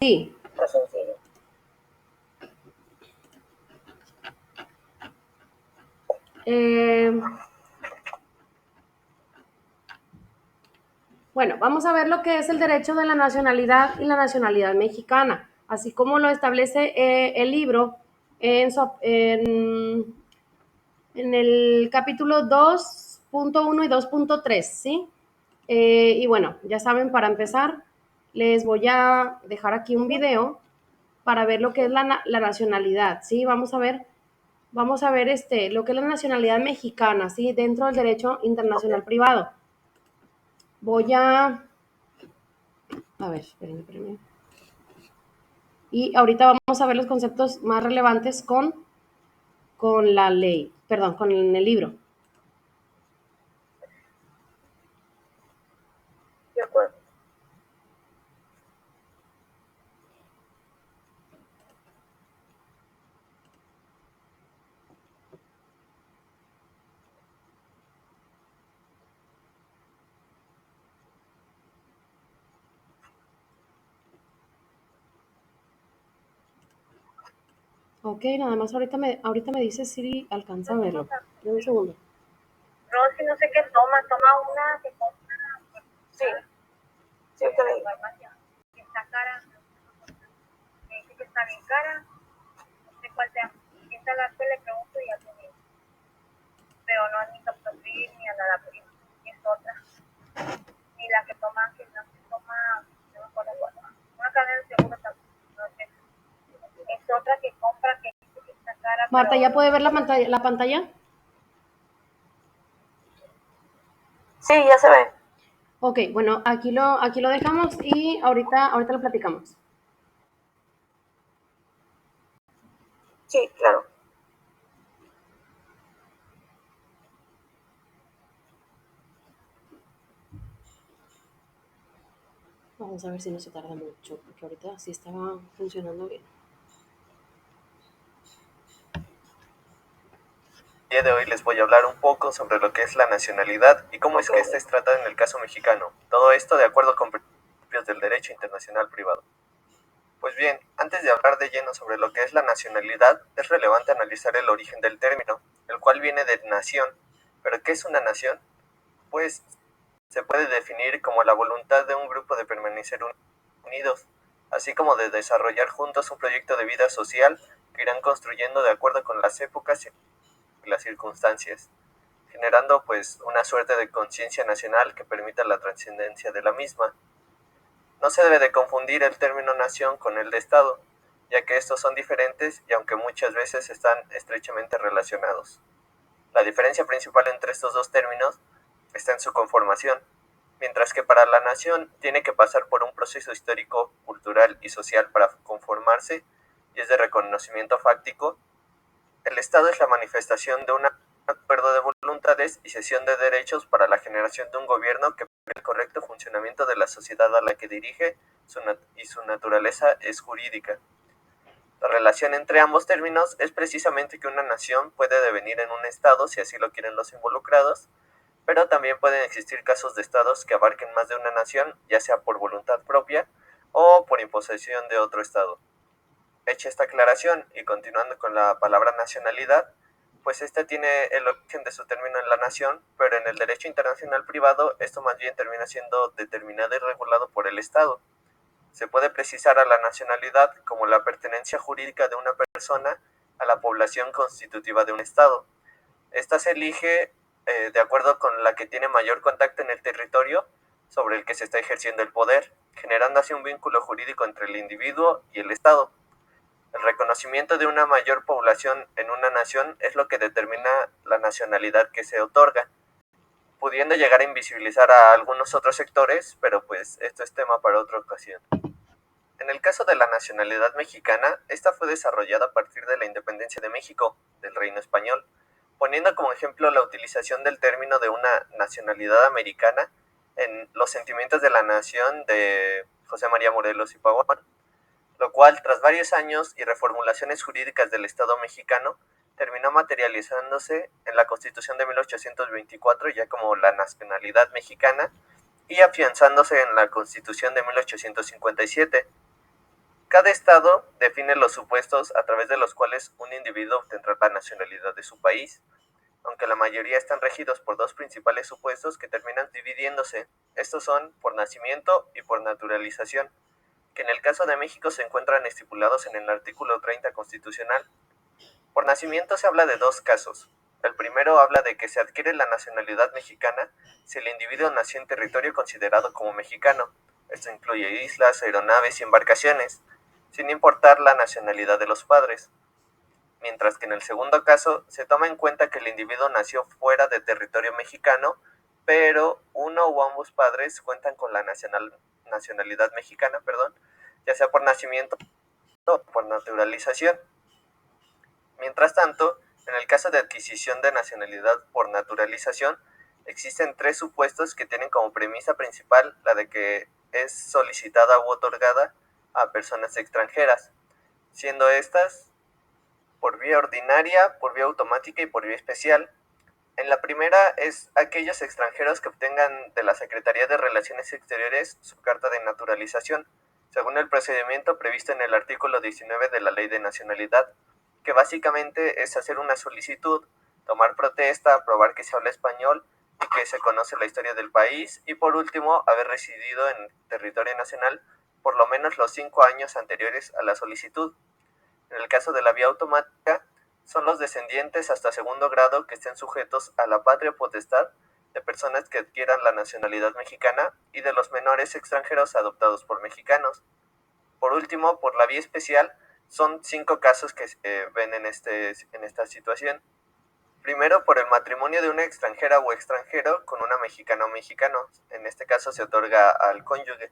Sí. Está sencillo. Bueno, vamos a ver lo que es el derecho de la nacionalidad y la nacionalidad mexicana, así como lo establece el libro en el capítulo 2.1 y 2.3, ¿sí? Y bueno, ya saben, para empezar, les voy a dejar aquí un video para ver lo que es la nacionalidad, ¿sí? Vamos a ver lo que es la nacionalidad mexicana, ¿sí? Dentro del derecho internacional privado. Voy a ver, espérenme. Y ahorita vamos a ver los conceptos más relevantes con la ley, perdón, con el libro. De acuerdo. Ok, nada más ahorita me dice si alcanza a verlo. Dame un segundo. Rosy, no sé qué toma una que compra. Sí, sí, usted le digo. Que está cara, me dice que está bien cara, no sé cuál sea. Esta la que le pregunto y ya te digo. Pero no es ni captopril ni anadaprim, es otra. Ni la que toma, no me acuerdo cuál. Una cadena de seguro también, no sé. Es otra que compra que dice que está cara, Marta, pero ¿ya puede ver la pantalla? sí, ya se ve. Ok, bueno, aquí lo dejamos y ahorita lo platicamos. Sí, claro. Vamos a ver si no se tarda mucho, porque ahorita sí estaba funcionando bien. El día de hoy les voy a hablar un poco sobre lo que es la nacionalidad y cómo es que esta es tratada en el caso mexicano. Todo esto de acuerdo con principios del derecho internacional privado. Pues bien, antes de hablar de lleno sobre lo que es la nacionalidad, es relevante analizar el origen del término, el cual viene de nación. ¿Pero qué es una nación? Pues se puede definir como la voluntad de un grupo de permanecer unidos, así como de desarrollar juntos un proyecto de vida social que irán construyendo de acuerdo con las épocas y las circunstancias, generando pues una suerte de conciencia nacional que permita la trascendencia de la misma. No se debe de confundir el término nación con el de Estado, ya que estos son diferentes y aunque muchas veces están estrechamente relacionados. La diferencia principal entre estos dos términos está en su conformación, mientras que para la nación tiene que pasar por un proceso histórico, cultural y social para conformarse y es de reconocimiento fáctico. El Estado es la manifestación de un acuerdo de voluntades y cesión de derechos para la generación de un gobierno que permite el correcto funcionamiento de la sociedad a la que dirige y su naturaleza es jurídica. La relación entre ambos términos es precisamente que una nación puede devenir en un Estado si así lo quieren los involucrados, pero también pueden existir casos de Estados que abarquen más de una nación, ya sea por voluntad propia o por imposición de otro Estado. Hecha esta aclaración y continuando con la palabra nacionalidad, pues esta tiene el origen de su término en la nación, pero en el derecho internacional privado esto más bien termina siendo determinado y regulado por el Estado. Se puede precisar a la nacionalidad como la pertenencia jurídica de una persona a la población constitutiva de un Estado. Esta se elige de acuerdo con la que tiene mayor contacto en el territorio sobre el que se está ejerciendo el poder, generando así un vínculo jurídico entre el individuo y el Estado. El reconocimiento de una mayor población en una nación es lo que determina la nacionalidad que se otorga, pudiendo llegar a invisibilizar a algunos otros sectores, pero pues esto es tema para otra ocasión. En el caso de la nacionalidad mexicana, esta fue desarrollada a partir de la independencia de México, del Reino Español, poniendo como ejemplo la utilización del término de una nacionalidad americana en Los sentimientos de la nación de José María Morelos y Pavón, lo cual, tras varios años y reformulaciones jurídicas del Estado mexicano, terminó materializándose en la Constitución de 1824 ya como la nacionalidad mexicana y afianzándose en la Constitución de 1857. Cada estado define los supuestos a través de los cuales un individuo obtendrá la nacionalidad de su país, aunque la mayoría están regidos por dos principales supuestos que terminan dividiéndose. Estos son por nacimiento y por naturalización, que en el caso de México se encuentran estipulados en el artículo 30 constitucional. Por nacimiento se habla de dos casos. El primero habla de que se adquiere la nacionalidad mexicana si el individuo nació en territorio considerado como mexicano. Esto incluye islas, aeronaves y embarcaciones, sin importar la nacionalidad de los padres. Mientras que en el segundo caso se toma en cuenta que el individuo nació fuera de territorio mexicano, pero uno o ambos padres cuentan con la nacionalidad mexicana, ya sea por nacimiento o por naturalización. Mientras tanto, en el caso de adquisición de nacionalidad por naturalización, existen tres supuestos que tienen como premisa principal la de que es solicitada u otorgada a personas extranjeras, siendo estas por vía ordinaria, por vía automática y por vía especial. En la primera es aquellos extranjeros que obtengan de la Secretaría de Relaciones Exteriores su carta de naturalización, según el procedimiento previsto en el artículo 19 de la Ley de Nacionalidad, que básicamente es hacer una solicitud, tomar protesta, probar que se habla español y que se conoce la historia del país, y por último, haber residido en territorio nacional por lo menos los 5 años anteriores a la solicitud. En el caso de la vía automática, son los descendientes hasta segundo grado que estén sujetos a la patria potestad de personas que adquieran la nacionalidad mexicana y de los menores extranjeros adoptados por mexicanos. Por último, por la vía especial, son 5 casos que se ven en esta situación. Primero, por el matrimonio de una extranjera o extranjero con una mexicana o mexicano. En este caso se otorga al cónyuge.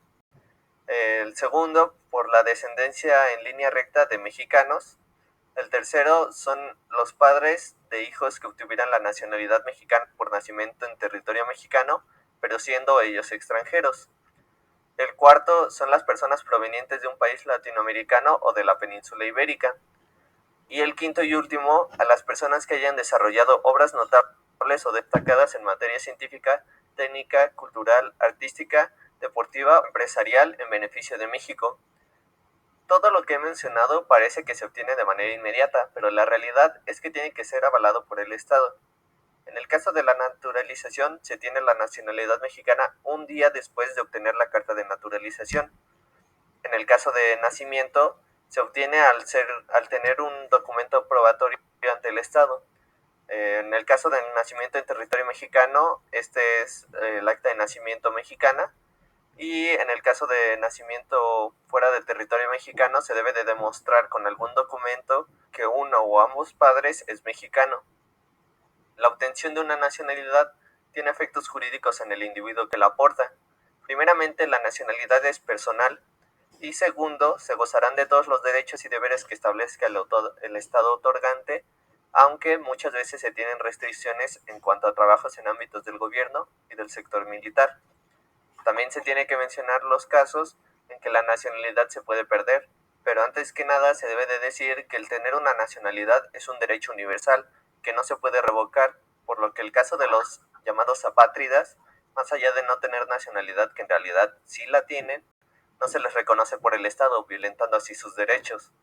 El segundo, por la descendencia en línea recta de mexicanos. El tercero son los padres de hijos que obtuvieran la nacionalidad mexicana por nacimiento en territorio mexicano, pero siendo ellos extranjeros. El cuarto son las personas provenientes de un país latinoamericano o de la península ibérica. Y el quinto y último, a las personas que hayan desarrollado obras notables o destacadas en materia científica, técnica, cultural, artística, deportiva o empresarial en beneficio de México. Todo lo que he mencionado parece que se obtiene de manera inmediata, pero la realidad es que tiene que ser avalado por el Estado. En el caso de la naturalización, se tiene la nacionalidad mexicana un día después de obtener la carta de naturalización. En el caso de nacimiento, se obtiene al tener un documento probatorio ante el Estado. En el caso del nacimiento en territorio mexicano, este es el acta de nacimiento mexicana. Y en el caso de nacimiento fuera del territorio mexicano, se debe de demostrar con algún documento que uno o ambos padres es mexicano. La obtención de una nacionalidad tiene efectos jurídicos en el individuo que la aporta. Primeramente, la nacionalidad es personal, y segundo, se gozarán de todos los derechos y deberes que establezca el Estado otorgante, aunque muchas veces se tienen restricciones en cuanto a trabajos en ámbitos del gobierno y del sector militar. También se tiene que mencionar los casos en que la nacionalidad se puede perder, pero antes que nada se debe de decir que el tener una nacionalidad es un derecho universal que no se puede revocar, por lo que el caso de los llamados apátridas, más allá de no tener nacionalidad, que en realidad sí la tienen, no se les reconoce por el Estado, violentando así sus derechos.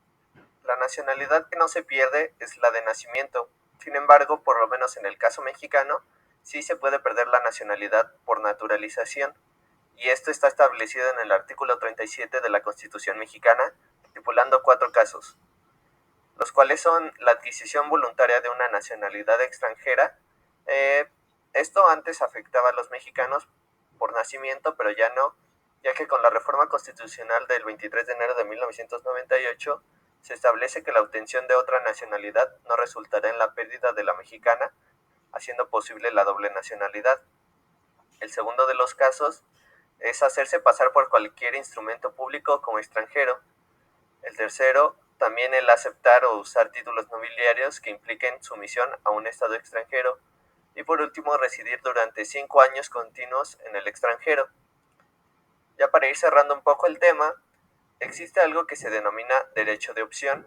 La nacionalidad que no se pierde es la de nacimiento. Sin embargo, por lo menos en el caso mexicano, sí se puede perder la nacionalidad por naturalización, y esto está establecido en el artículo 37 de la Constitución mexicana, estipulando 4 casos, los cuales son la adquisición voluntaria de una nacionalidad extranjera. Esto antes afectaba a los mexicanos por nacimiento, pero ya no, ya que con la reforma constitucional del 23 de enero de 1998 se establece que la obtención de otra nacionalidad no resultará en la pérdida de la mexicana, haciendo posible la doble nacionalidad. El segundo de los casos es hacerse pasar por cualquier instrumento público como extranjero. El tercero, también el aceptar o usar títulos nobiliarios que impliquen sumisión a un Estado extranjero. Y por último, residir durante 5 años continuos en el extranjero. Ya para ir cerrando un poco el tema, existe algo que se denomina derecho de opción.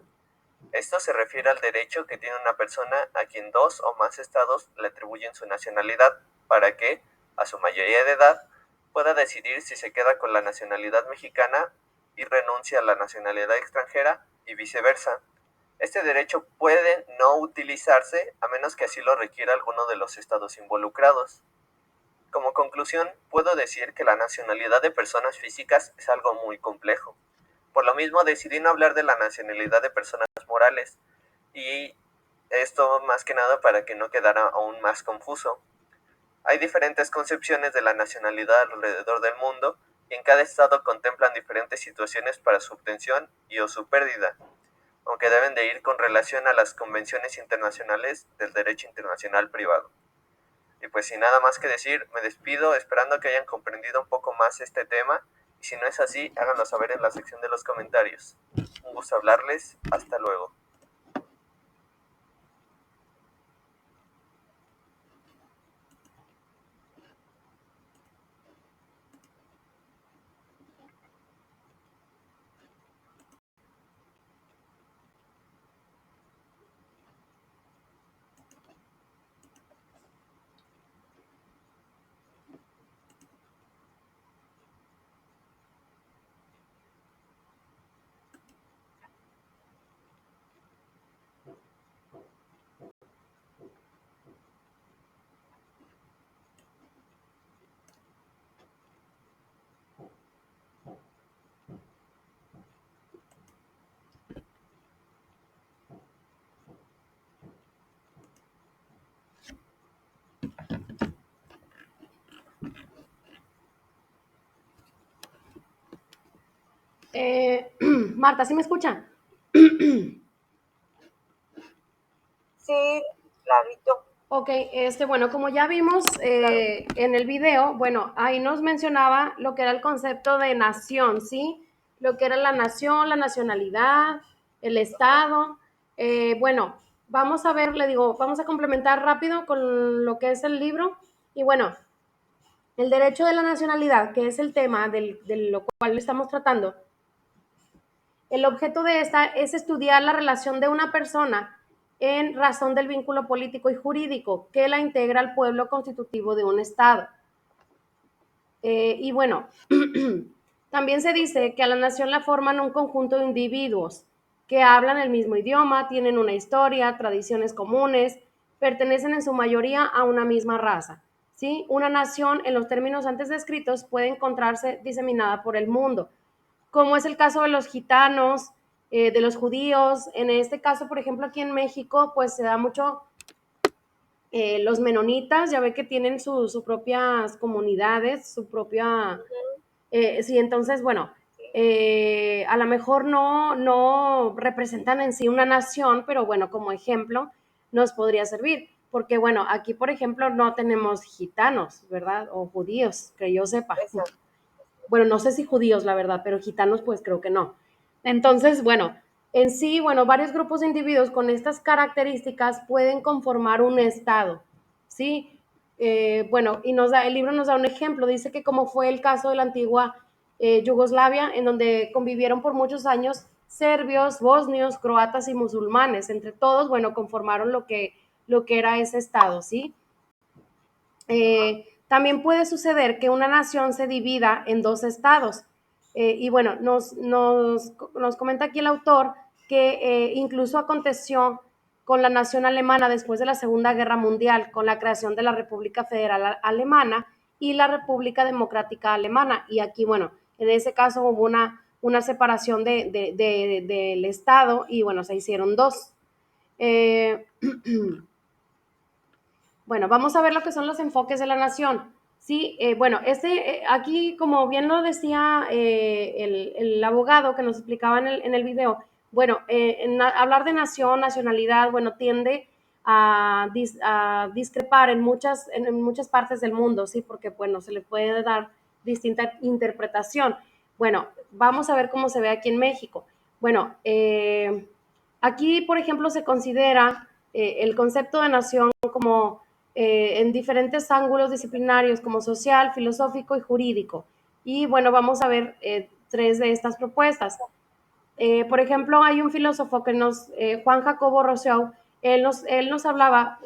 Esto se refiere al derecho que tiene una persona a quien 2 o más estados le atribuyen su nacionalidad, para que, a su mayoría de edad, pueda decidir si se queda con la nacionalidad mexicana y renuncia a la nacionalidad extranjera y viceversa. Este derecho puede no utilizarse a menos que así lo requiera alguno de los estados involucrados. Como conclusión, puedo decir que la nacionalidad de personas físicas es algo muy complejo. Por lo mismo decidí no hablar de la nacionalidad de personas morales, y esto más que nada para que no quedara aún más confuso. Hay diferentes concepciones de la nacionalidad alrededor del mundo, y en cada estado contemplan diferentes situaciones para su obtención y o su pérdida, aunque deben de ir con relación a las convenciones internacionales del derecho internacional privado. Y pues sin nada más que decir, me despido esperando que hayan comprendido un poco más este tema, y si no es así, háganlo saber en la sección de los comentarios. Un gusto hablarles, hasta luego. Marta, ¿sí me escucha? Sí, clarito. Ok, bueno, como ya vimos en el video, bueno, ahí nos mencionaba lo que era el concepto de nación, ¿sí? Lo que era la nación, la nacionalidad, el Estado. Bueno, vamos a ver, le digo, vamos a complementar rápido con lo que es el libro. Y bueno, el derecho de la nacionalidad, que es el tema de lo cual estamos tratando, el objeto de esta es estudiar la relación de una persona en razón del vínculo político y jurídico que la integra al pueblo constitutivo de un Estado. Y bueno, también se dice que a la nación la forman un conjunto de individuos que hablan el mismo idioma, tienen una historia, tradiciones comunes, pertenecen en su mayoría a una misma raza. ¿Sí? Una nación, en los términos antes descritos, puede encontrarse diseminada por el mundo, como es el caso de los gitanos, de los judíos. En este caso, por ejemplo, aquí en México, pues se da mucho los menonitas, ya ve que tienen sus propias comunidades, su propia... sí, entonces, bueno, a lo mejor no representan en sí una nación, pero bueno, como ejemplo nos podría servir, porque bueno, aquí por ejemplo no tenemos gitanos, ¿verdad? O judíos, que yo sepa. Exacto. Bueno, no sé si judíos, la verdad, pero gitanos pues creo que no. Entonces, bueno, en sí, bueno, varios grupos de individuos con estas características pueden conformar un estado, ¿sí? Bueno, y el libro nos da un ejemplo, dice que como fue el caso de la antigua Yugoslavia, en donde convivieron por muchos años serbios, bosnios, croatas y musulmanes, entre todos, bueno, conformaron lo que era ese estado, ¿sí? También puede suceder que una nación se divida en dos estados. Y bueno, nos comenta aquí el autor que incluso aconteció con la nación alemana después de la Segunda Guerra Mundial, con la creación de la República Federal Alemana y la República Democrática Alemana. Y aquí, bueno, en ese caso hubo una separación del Estado y, bueno, se hicieron dos. Bueno, vamos a ver lo que son los enfoques de la nación. Sí, bueno, aquí, como bien lo decía el abogado que nos explicaba en el video, bueno, hablar de nación, nacionalidad, bueno, tiende a discrepar en muchas partes del mundo, sí, porque, bueno, se le puede dar distinta interpretación. Bueno, vamos a ver cómo se ve aquí en México. Bueno, aquí, por ejemplo, se considera el concepto de nación como en diferentes ángulos disciplinarios como social, filosófico y jurídico. Y bueno, vamos a ver tres de estas propuestas. Por ejemplo, hay un filósofo Juan Jacobo Rousseau, él nos hablaba,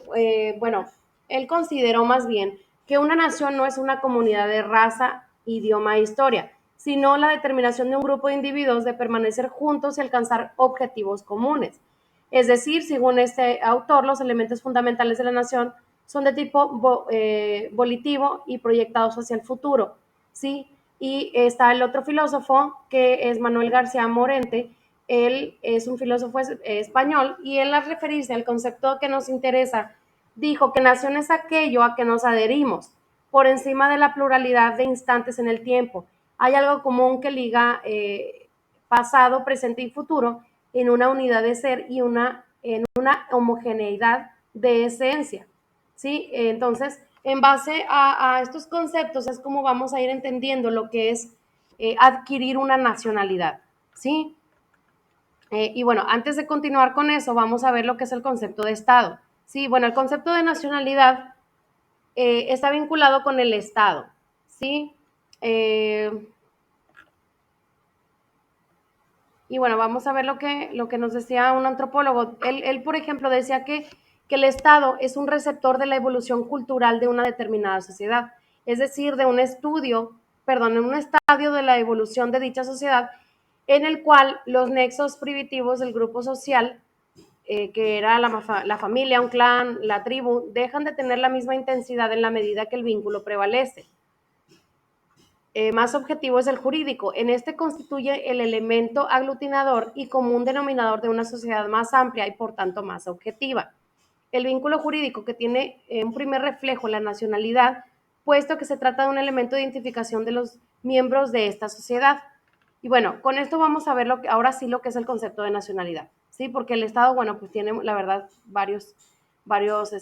bueno, él consideró más bien que una nación no es una comunidad de raza, idioma e historia, sino la determinación de un grupo de individuos de permanecer juntos y alcanzar objetivos comunes. Es decir, según este autor, los elementos fundamentales de la nación son de tipo volitivo y proyectados hacia el futuro, ¿sí? Y está el otro filósofo, que es Manuel García Morente. Él es un filósofo español, y él, al referirse al concepto que nos interesa, dijo que nación es aquello a que nos adherimos, por encima de la pluralidad de instantes en el tiempo. Hay algo común que liga pasado, presente y futuro en una unidad de ser y en una homogeneidad de esencia, ¿sí? Entonces, en base a estos conceptos es como vamos a ir entendiendo lo que es adquirir una nacionalidad, ¿sí? Y bueno, antes de continuar con eso, vamos a ver lo que es el concepto de Estado. Sí, bueno, el concepto de nacionalidad está vinculado con el Estado, ¿sí? Y bueno, vamos a ver lo que nos decía un antropólogo. Él, por ejemplo, decía que el Estado es un receptor de la evolución cultural de una determinada sociedad, es decir, de un estudio, perdón, en un estadio de la evolución de dicha sociedad, en el cual los nexos primitivos del grupo social, que era la familia, un clan, la tribu, dejan de tener la misma intensidad en la medida que el vínculo prevalece. Más objetivo es el jurídico. En este constituye el elemento aglutinador y común denominador de una sociedad más amplia y por tanto más objetiva. El vínculo jurídico, que tiene un primer reflejo en la nacionalidad, puesto que se trata de un elemento de identificación de los miembros de esta sociedad. Y bueno, con esto vamos a ver ahora sí lo que es el concepto de nacionalidad, ¿sí? Porque el Estado, bueno, pues tiene la verdad varios varias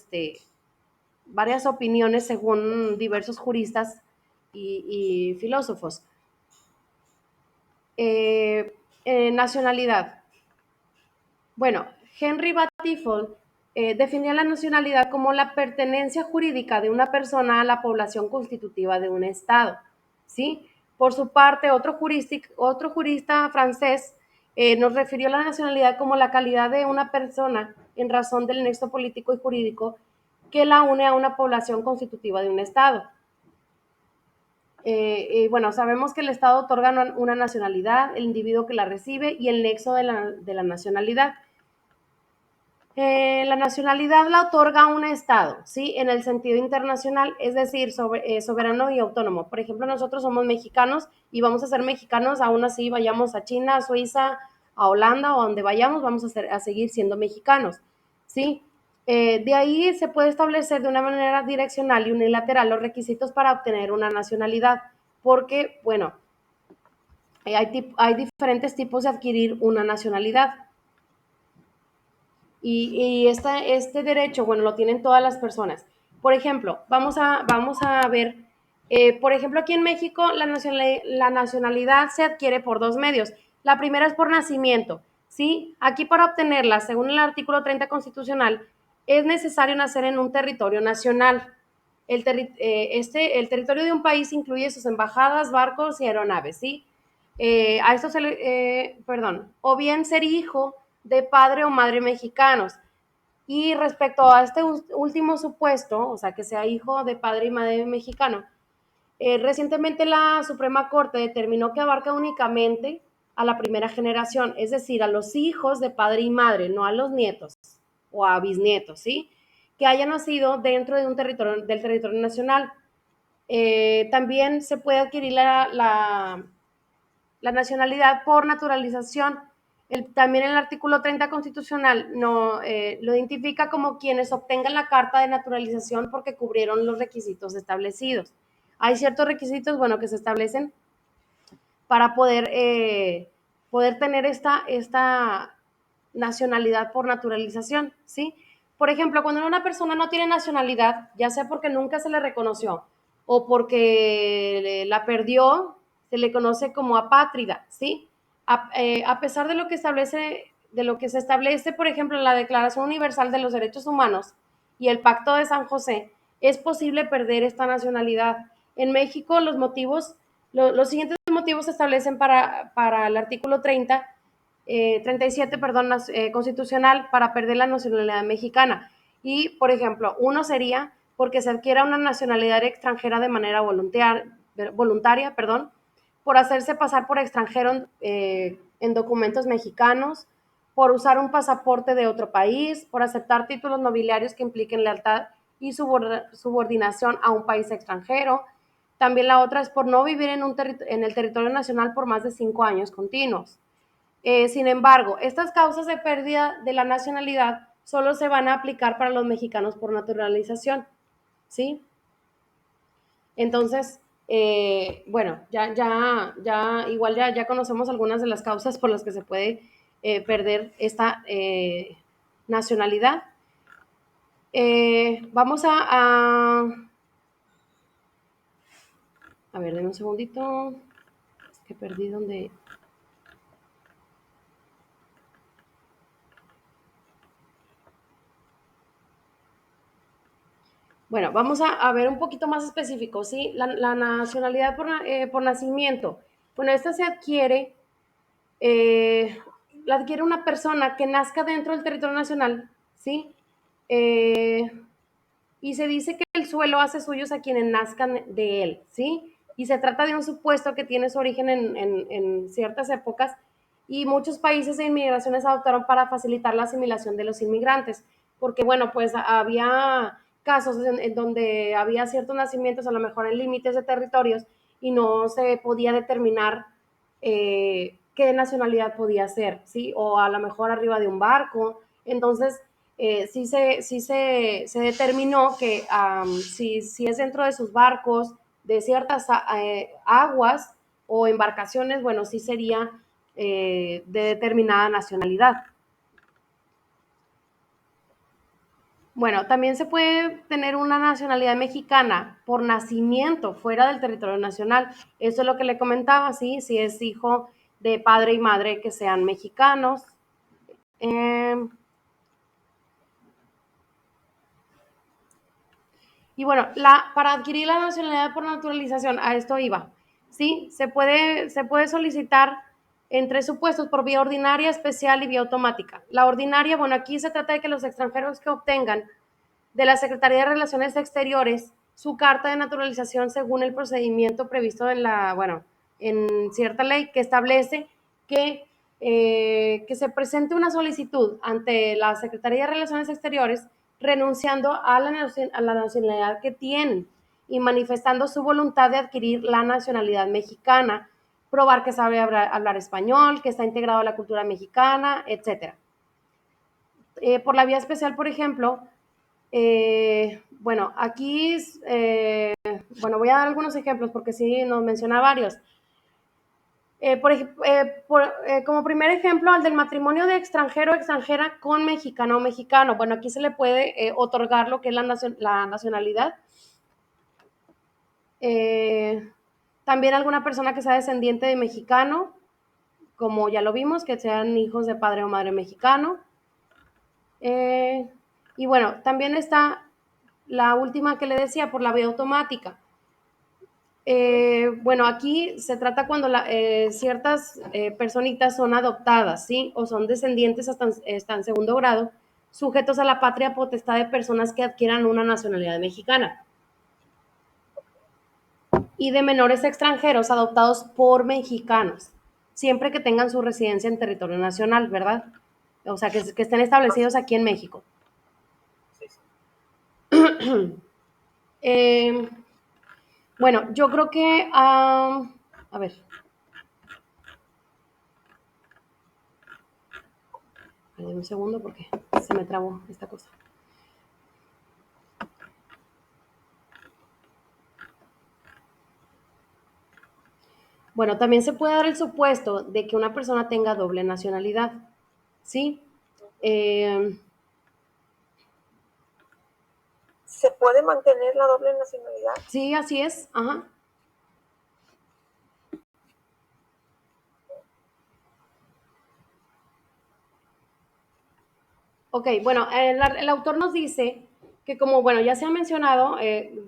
opiniones según diversos juristas y filósofos. Nacionalidad. Bueno, Henry Battifold definía la nacionalidad como la pertenencia jurídica de una persona a la población constitutiva de un Estado, ¿sí? Por su parte, otro jurista francés nos refirió a la nacionalidad como la calidad de una persona en razón del nexo político y jurídico que la une a una población constitutiva de un Estado. Bueno, sabemos que el Estado otorga una nacionalidad, el individuo que la recibe y el nexo de la nacionalidad. La nacionalidad la otorga un Estado, ¿sí? En el sentido internacional, es decir, soberano y autónomo. Por ejemplo, nosotros somos mexicanos y vamos a ser mexicanos, aún así vayamos a China, a Suiza, a Holanda o a donde vayamos, vamos a seguir siendo mexicanos, ¿sí? De ahí se puede establecer de una manera direccional y unilateral los requisitos para obtener una nacionalidad, porque, bueno, hay diferentes tipos de adquirir una nacionalidad. Y este derecho, bueno, lo tienen todas las personas. Por ejemplo, vamos a ver, por ejemplo, aquí en México la nacionalidad se adquiere por dos medios. La primera es por nacimiento, ¿sí? Aquí, para obtenerla, según el artículo 30 constitucional, es necesario nacer en un territorio nacional. El territorio de un país incluye sus embajadas, barcos y aeronaves, ¿sí? A esto perdón, o bien ser hijo de padre o madre mexicanos. Y respecto a este último supuesto, o sea, que sea hijo de padre y madre mexicano, recientemente la Suprema Corte determinó que abarca únicamente a la primera generación, es decir, a los hijos de padre y madre, no a los nietos o a bisnietos, ¿sí? Que hayan nacido dentro de del territorio nacional. También se puede adquirir la nacionalidad por naturalización. También el artículo 30 constitucional lo identifica como quienes obtengan la carta de naturalización porque cubrieron los requisitos establecidos. Hay ciertos requisitos, bueno, que se establecen para poder tener esta nacionalidad por naturalización, ¿sí? Por ejemplo, cuando una persona no tiene nacionalidad, ya sea porque nunca se le reconoció o porque la perdió, se le conoce como apátrida, ¿sí? A pesar de lo que se establece, por ejemplo, en la Declaración Universal de los Derechos Humanos y el Pacto de San José, es posible perder esta nacionalidad. En México, los siguientes motivos se establecen para el artículo 37, perdón, constitucional, para perder la nacionalidad mexicana. Y, por ejemplo, uno sería porque se adquiera una nacionalidad extranjera de manera voluntaria, por hacerse pasar por extranjero en documentos mexicanos, por usar un pasaporte de otro país, por aceptar títulos nobiliarios que impliquen lealtad y subordinación a un país extranjero. También la otra es por no vivir en el territorio nacional por más de 5 años continuos. Sin embargo, estas causas de pérdida de la nacionalidad solo se van a aplicar para los mexicanos por naturalización, ¿sí? Entonces, bueno, igual ya conocemos algunas de las causas por las que se puede perder esta nacionalidad. Vamos a ver, denme un segundito. Es que perdí donde... Bueno, vamos a ver un poquito más específico, ¿sí? La nacionalidad por nacimiento. Bueno, esta se adquiere, la adquiere una persona que nazca dentro del territorio nacional, ¿sí? Y se dice que el suelo hace suyos a quienes nazcan de él, ¿sí? Y se trata de un supuesto que tiene su origen en ciertas épocas y muchos países de inmigraciones adoptaron para facilitar la asimilación de los inmigrantes, porque bueno, pues había casos en donde había ciertos nacimientos, a lo mejor en límites de territorios, y no se podía determinar qué nacionalidad podía ser, ¿sí? O a lo mejor arriba de un barco. Entonces, sí se determinó que si es dentro de sus barcos, de ciertas aguas o embarcaciones, bueno, sí sería de determinada nacionalidad. Bueno, también se puede tener una nacionalidad mexicana por nacimiento fuera del territorio nacional. Eso es lo que le comentaba, ¿sí? Si es hijo de padre y madre que sean mexicanos. Y bueno, para adquirir la nacionalidad por naturalización, a esto iba, ¿sí? Se puede solicitar en 3 supuestos, por vía ordinaria, especial y vía automática. La ordinaria, bueno, aquí se trata de que los extranjeros que obtengan de la Secretaría de Relaciones Exteriores su carta de naturalización según el procedimiento previsto en cierta ley que establece que se presente una solicitud ante la Secretaría de Relaciones Exteriores renunciando a la nacionalidad que tienen y manifestando su voluntad de adquirir la nacionalidad mexicana, probar que sabe hablar español, que está integrado a la cultura mexicana, etc. Por la vía especial, por ejemplo, bueno, aquí, voy a dar algunos ejemplos porque sí nos menciona varios. Como primer ejemplo, al del matrimonio de extranjero o extranjera con mexicano o mexicano. Bueno, aquí se le puede otorgar lo que es la nacionalidad. También alguna persona que sea descendiente de mexicano, como ya lo vimos, que sean hijos de padre o madre mexicano. Y bueno, también está la última que le decía, por la vía automática. Bueno, aquí se trata cuando ciertas personitas son adoptadas, ¿sí? O son descendientes hasta en segundo grado, sujetos a la patria potestad de personas que adquieran una nacionalidad mexicana. Y de menores extranjeros adoptados por mexicanos, siempre que tengan su residencia en territorio nacional, ¿verdad? O sea, que estén establecidos aquí en México. Sí, sí. Bueno, yo creo que, a ver. Dame un segundo porque se me trabó esta cosa. Bueno, también se puede dar el supuesto de que una persona tenga doble nacionalidad, ¿sí? ¿Se puede mantener la doble nacionalidad? Sí, así es. Ajá. Ok, bueno, el autor nos dice que como, bueno, ya se ha mencionado,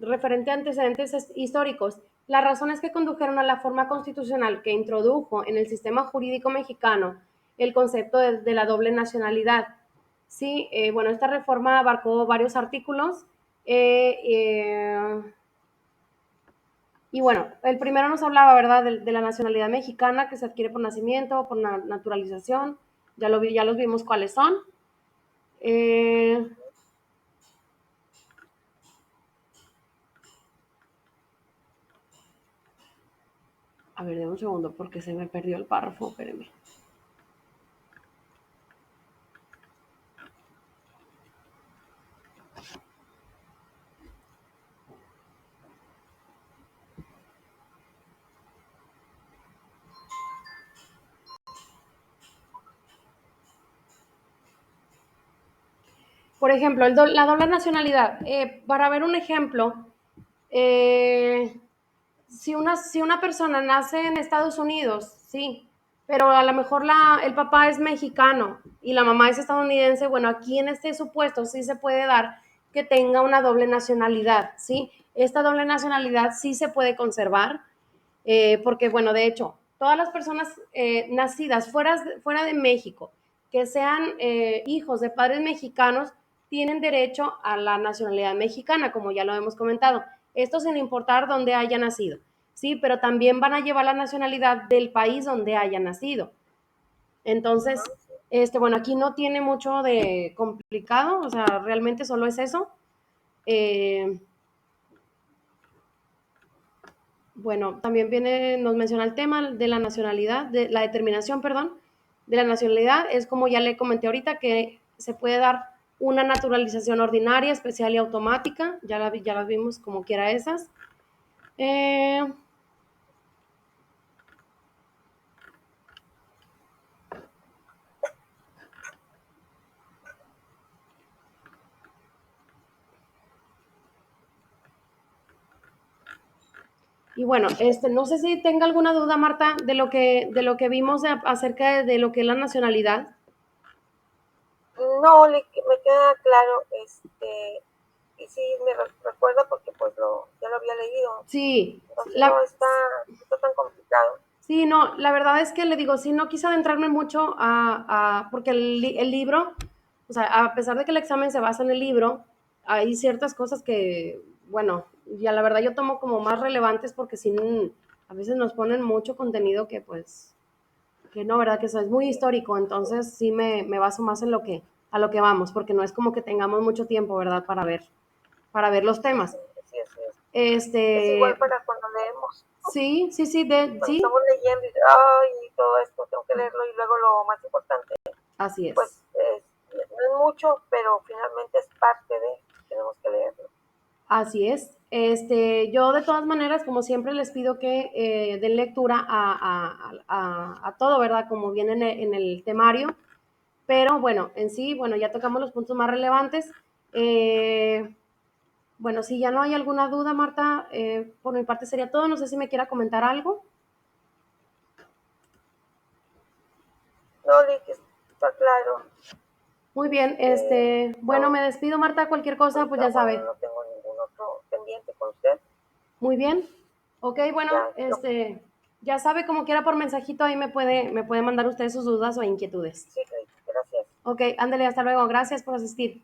referente a antecedentes históricos, las razones que condujeron a la forma constitucional que introdujo en el sistema jurídico mexicano el concepto de la doble nacionalidad. Sí, bueno, esta reforma abarcó varios artículos. Y bueno, el primero nos hablaba, ¿verdad?, de la nacionalidad mexicana que se adquiere por nacimiento o por naturalización. Ya los vimos cuáles son. A ver, de un segundo porque se me perdió el párrafo, espérenme. Por ejemplo, la doble nacionalidad. Para ver un ejemplo, si una persona nace en Estados Unidos, sí, pero a lo mejor el papá es mexicano y la mamá es estadounidense, bueno, aquí en este supuesto sí se puede dar que tenga una doble nacionalidad, ¿sí? Esta doble nacionalidad sí se puede conservar, porque, bueno, de hecho, todas las personas nacidas fuera de México, que sean hijos de padres mexicanos, tienen derecho a la nacionalidad mexicana, como ya lo hemos comentado. Esto sin importar dónde haya nacido, ¿sí? Pero también van a llevar la nacionalidad del país donde haya nacido. Entonces, bueno, aquí no tiene mucho de complicado, o sea, realmente solo es eso. Bueno, también nos menciona el tema de la nacionalidad, de la determinación, perdón, de la nacionalidad. Es como ya le comenté ahorita que se puede dar una naturalización ordinaria, especial y automática. Ya las vimos como quiera esas. Y bueno, no sé si tenga alguna duda, Marta, de lo que vimos acerca de lo que es la nacionalidad. No, me queda claro, y sí me recuerda porque pues ya lo había leído. Sí. Entonces no está tan complicado. Sí, no, la verdad es que le digo, sí, no quise adentrarme mucho porque el libro, o sea, a pesar de que el examen se basa en el libro, hay ciertas cosas que, bueno, ya la verdad yo tomo como más relevantes porque sí, a veces nos ponen mucho contenido que pues, que no, ¿verdad? Que eso es muy histórico, entonces sí me baso más en a lo que vamos, porque no es como que tengamos mucho tiempo, ¿verdad? Para ver los temas. Sí, así es. Es igual para cuando leemos. Sí, Cuando sí. estamos leyendo y todo esto tengo que leerlo y luego lo más importante. Así es. Pues no es mucho, pero finalmente es parte tenemos que leerlo. Así es. Yo de todas maneras, como siempre, les pido que den lectura a todo, ¿verdad? Como viene en el temario. Pero bueno, en sí, bueno, ya tocamos los puntos más relevantes. Bueno, si ya no hay alguna duda, Marta, por mi parte sería todo. No sé si me quiera comentar algo. No, Lick, está claro. Muy bien, bueno, me despido, Marta, cualquier cosa, pues ya sabe. No tengo ningún otro pendiente con usted. Muy bien. Ok, bueno, ya sabe, como quiera por mensajito, ahí me puede mandar usted sus dudas o inquietudes. Sí, gracias. Ok, ándale, hasta luego. Gracias por asistir.